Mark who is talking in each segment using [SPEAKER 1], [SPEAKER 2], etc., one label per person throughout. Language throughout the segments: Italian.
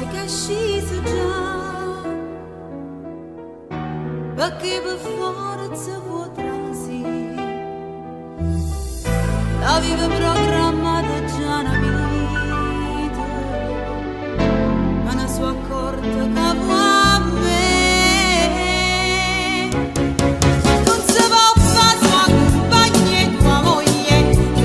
[SPEAKER 1] sai che è sceso già, perché per forza potrasi la vive programmata già una vita, ma ne sono accorta che può a me non si può fare sua compagna e tua moglie,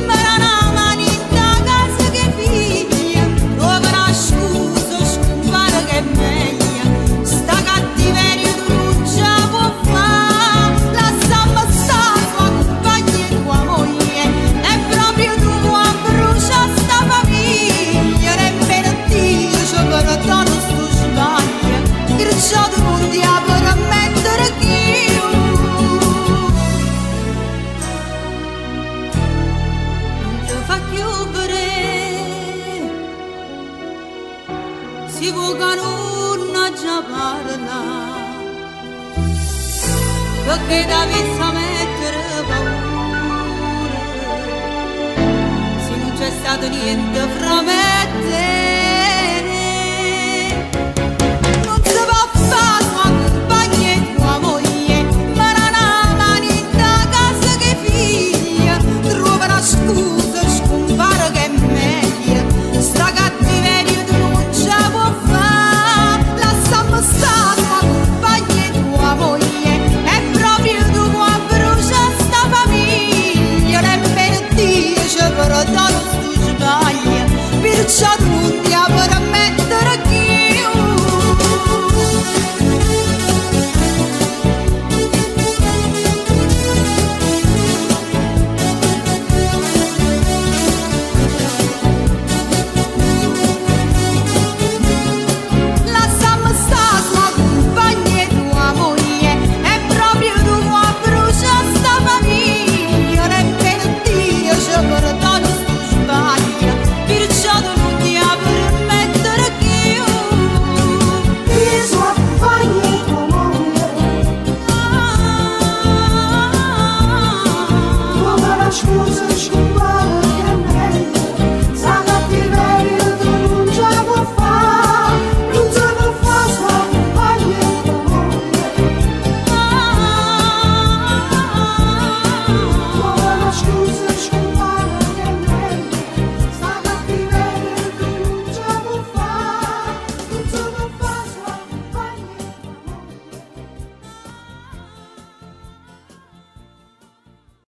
[SPEAKER 1] ma non ha mani in casa che figlia, trova scusa, scumpare che è meglio, sta cattiveria tu non ce può fare, lasciamo stare sua compagna e tua moglie, è proprio tu a bruciare sta famiglia, nemmeno Dio ci perdona sto sbaglio, griciato un diavolo per ammettere che io non ti fa chiudere, si può che non già parla, perché da vista mettere paura, se non c'è stato niente fra me e te.